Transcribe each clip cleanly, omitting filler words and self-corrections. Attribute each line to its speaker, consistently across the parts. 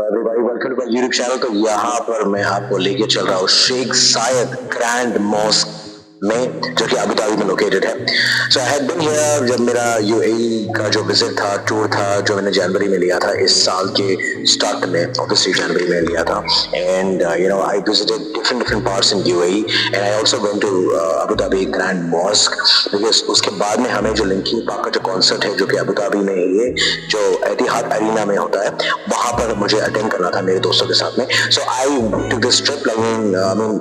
Speaker 1: Everybody welcome to my YouTube channel. तो यहाँ पर मैं आपको लेके चल रहा हूँ शेख जायद ग्रैंड मॉस्क में, जो कि अबू धाबी में लोकेटेड है। सो आई हैड बीन हियर जब मेरा यूएई का जो विजिट था, टूर था, जो मैंने जनवरी में लिया था, इस साल के स्टार्ट में, ऑब्वियसली जनवरी में लिया था। And I visited different parts in UAE and I also went to Abu Dhabi grand mosque, because उसके बाद में हमें जो लिंकिंग पार्क का जो कॉन्सर्ट है, जो कि अबू धाबी में ये जो एतिहाद अरीना में होता है, वहां पर मुझे अटेंड करना था मेरे दोस्तों के साथ में। सो आई टुक दिस ट्रिप।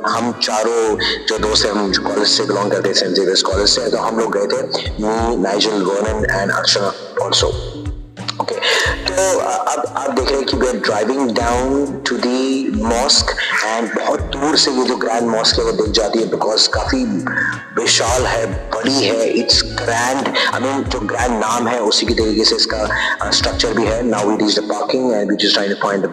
Speaker 1: हम चारों जो दोस्त हैं, हम कॉलेज से बिलोंग करते हैं, सेंट जेवियर्स कॉलेज से, तो हम लोग गए थे, me, Nigel, Vernon and Archana also. Okay, तो अब आप देख रहे हैं कि we are driving down to the mosque and बहुत दूर से ये जो ग्रैंड मॉस्क है वो दिख जाती है, बिकॉज काफी विशाल है, बड़ी है, इट्स ग्रैंड। जो ग्रैंड नाम है उसी की तरीके से इसका स्ट्रक्चर भी है। Now we reach the parking and we just trying to find the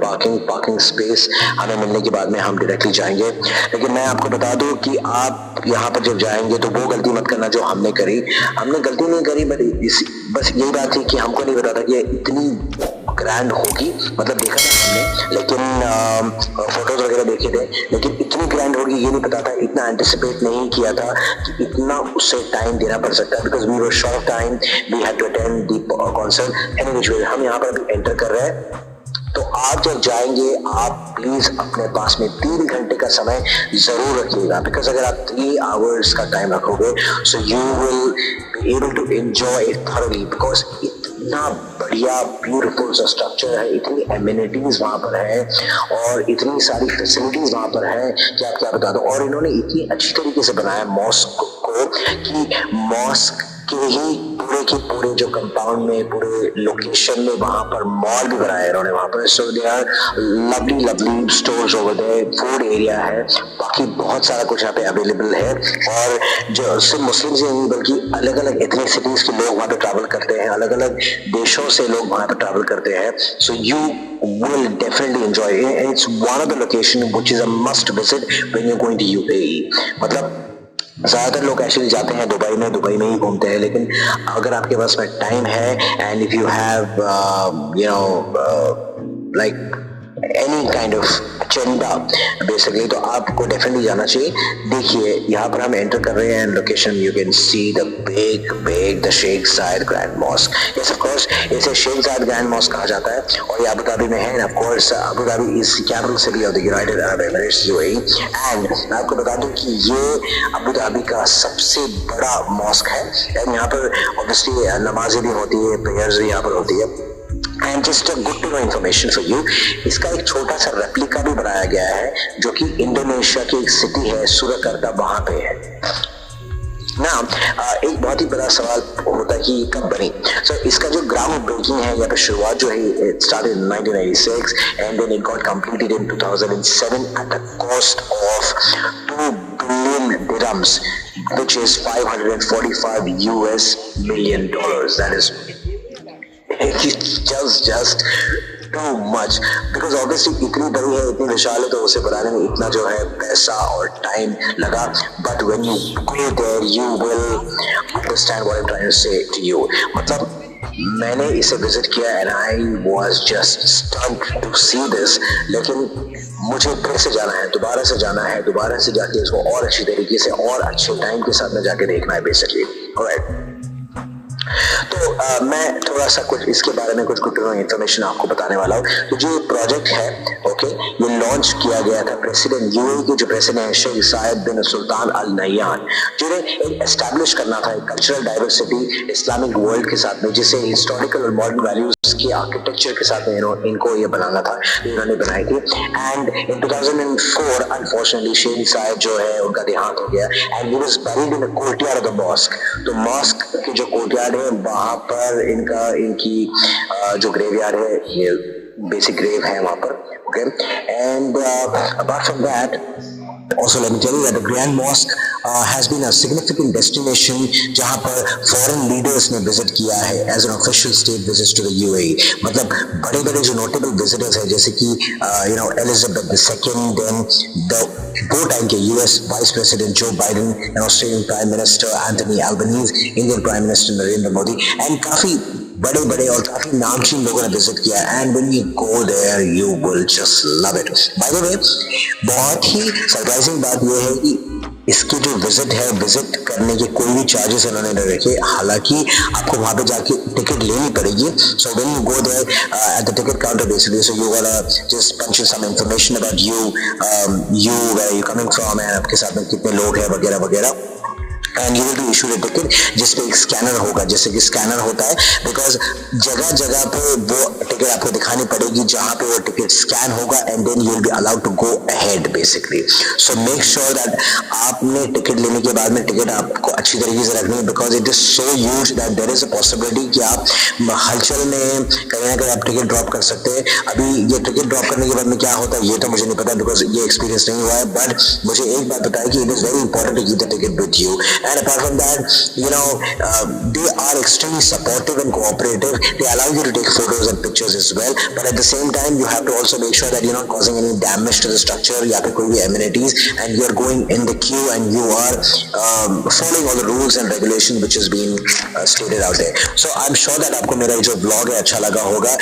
Speaker 1: parking space. हमें मिलने के बाद में हम डायरेक्टली जाएंगे, लेकिन मैं आपको बता दूं कि आप यहाँ पर जब जाएंगे तो वो गलती मत करना जो हमने करी। हमने गलती नहीं करी, बस यही बात थी कि हमको नहीं पता था कि इतनी ग्रैंड होगी। मतलब देखा था हमने, लेकिन फोटोज वगैरह देखे थे, लेकिन इतनी ग्रैंड होगी ये नहीं पता था, इतना एंटिसिपेट नहीं किया था कि इतना उससे टाइम देना पड़ सकता है, because we were short time, we had to attend the concert. Anyway, हम यहाँ पर अभी एंटर कर रहे हैं। तो आप जब जाएंगे, आप प्लीज अपने पास में 3 घंटे का समय जरूर रखिएगा, बिकॉज अगर आप 3 आवर्स का टाइम रखोगे, so you will be able to enjoy it thoroughly, because इतना बढ़िया ब्यूटीफुल सा स्ट्रक्चर है, इतनी एमिनिटीज वहां पर है और इतनी सारी फैसिलिटीज वहां पर है कि आप क्या बता दो। और इन्होंने इतनी अच्छी तरीके से बनाया मॉस्क को कि मॉस्क के ही पूरे जो कंपाउंड में, पूरे लोकेशन में वहां पर मॉल भी बनाया इन्होंने वहां पर। So they are lovely stores over there, food area है, बाकी बहुत सारा कुछ यहाँ पे अवेलेबल है। और जो सिर्फ मुस्लिम्स ही नहीं बल्कि अलग अलग एथनिसिटीज के लोग वहां पे ट्रैवल करते हैं, अलग अलग देशों से लोग वहां पे ट्रैवल करते हैं। So you will definitely enjoy it. It's one of the location which is a must visit when you're going to UAE. मतलब ज्यादातर लोग एक्चुअली जाते हैं दुबई में ही घूमते हैं, लेकिन अगर आपके पास में टाइम है and if you have like any kind of agenda basically, तो आपको डेफिनेटली जाना चाहिए। देखिए यहाँ पर हम एंटर कर रहे हैं, location you can see the big the Sheikh Zayed grand mosque. Yes of course, इसे शेख जायद ग्रैंड मॉस्क कहा जाता है और ये अबू धाबी में है। End of course Abu Dhabi is capital city of the United Arab Emirates UAE. And मैं आपको बता दूं कि ये अबू धाबी का सबसे बड़ा मॉस्क है एंड यहाँ पर ऑब्वियसली नमाजें भी होती है, प्रेयर्स भी यहाँ पर होती है। And just a good to know information for you, इसका एक छोटा सा रेप्लिका भी बनाया गया है, जो कि इंडोनेशिया की एक सिटी है सुरकर्ता, वहां पे है ना। एक बहुत ही बड़ा सवाल होता है कि कब बनी। सो इसका जो ग्राउंड ब्रेकिंग है, या फिर शुरुआत जो है, it started in 1996 and then it got completed in 2007 at the cost of 2 billion dirhams, which is $545 million. That is just too much, because obviously इतनी बड़ी है, इतनी विशाल है, तो उसे बनाने में इतना जो है पैसा और टाइम लगा। But when you go there, you will understand what I'm trying to say to you. मतलब मैंने इसे विजिट किया and I was just stunned to see this, लेकिन मुझे फिर से जाना है, दोबारा से जाना है, दोबारा से जाके इसको और अच्छी तरीके से और अच्छे टाइम के साथ में जाके देखना है बेसिकली। ऑलराइट, तो मैं थोड़ा सा कुछ इसके बारे में कुछ इन्फॉर्मेशन आपको बताने वाला हूँ। तो जो प्रोजेक्ट है, ओके, ये लॉन्च किया गया था प्रेसिडेंट, यूएई के जो प्रेसिडेंट है शेख जायद बिन सुल्तान अल नह्यान, जिन्हें एस्टैब्लिश करना था कल्चरल डाइवर्सिटी इस्लामिक वर्ल्ड के साथ में, जिसे हिस्टोरिकल और मॉडर्न वैल्यूज के आर्किटेक्चर के साथ में इनको ये बनाना था, इन्होंने बनाई थी। एंड इन 2004 अनफॉर्चुनेटली शेख जायद जो है उनका देहांत हो गया and he was buried in the courtyard of the mosque. तो मॉस्क के जो कोर्टयार्ड है वहां पर इनकी जो ग्रेवयार्ड है, ये बेसिक ग्रेव है वहां पर। Okay, and apart from that, also let me tell you that the Grand Mosque has been a significant destination जहां पर foreign leaders ने visit किया है as an official state visit to the UAE। मतलब बड़े जो notable visitors हैं, जैसे कि Elizabeth II, then दो टाइम के US Vice President Joe Biden and Australian Prime Minister Anthony Albanese, Indian Prime Minister Narendra Modi, and काफी बड़े बड़े और काफी नामचीन लोगों ने विजिट किया, and when you go there you will just love it. By the way, बहुत ही सरप्राइजिंग बात यह है कि इसकी जो विजिट है, विजिट करने के कोई भी चार्जेस इन्होंने नहीं रखे, हालांकि आपको वहां पे जाके टिकट लेनी पड़ेगी। So when you go there at the ticket counter basically, so you gonna just punch in some information about you where you coming from, and आपके साथ में कितने लोग हैं वगैरह वगैरह, and you will be issued a ticket जिसपे एक स्कैनर होगा। जैसे कि स्कैनर होता है, बिकॉज जगह जगह पे वो टिकट आपको दिखानी पड़ेगी जहां पे वो टिकट स्कैन होगा, and then you will be allowed to go ahead basically. So make sure that आपने टिकट लेने के बाद में टिकट आपको अच्छी तरीके से रखनी है, because it is so huge that there is a possibility कि आप हलचल में कहीं ना कहीं आप टिकट ड्रॉप कर सकते हैं। अभी ये टिकट ड्रॉप करने के बाद में क्या होता है ये तो मुझे नहीं पता, बिकॉज ये एक्सपीरियंस नहीं हुआ है, बट मुझे एक बात पता है कि it is very important to keep the ticket with you. And apart from that, you know, they are extremely supportive and cooperative. They allow you to take photos and pictures as well. But at the same time, you have to also make sure that you're not causing any damage to the structure, या फिर कोई भी amenities, and you're going in the queue and you are following all the rules and regulations which is being stated out there. So I'm sure that आपको मेरा जो vlog है अच्छा लगा होगा.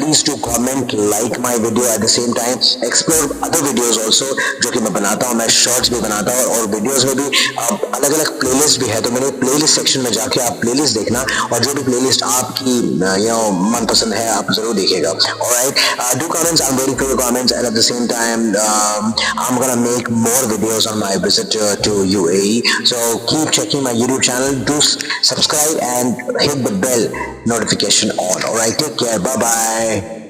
Speaker 1: Please do comment, like my video. At the same time, explore other videos also जो कि मैं बनाता हूँ. मैं shorts भी बनाता हूँ और videos में भी अलग अलग प्लेलिस्ट भी है, तो मेरे प्लेलिस्ट सेक्शन में जाके आप प्लेलिस्ट देखना, और जो भी प्लेलिस्ट आपकी मनपसंद है आप जरूर देखिएगा। Alright, do comments, I am waiting for your comments, and at the same time I am gonna make more videos on my visit to UAE, so keep checking my YouTube channel, do subscribe and hit the bell notification on. Alright, take care, bye bye.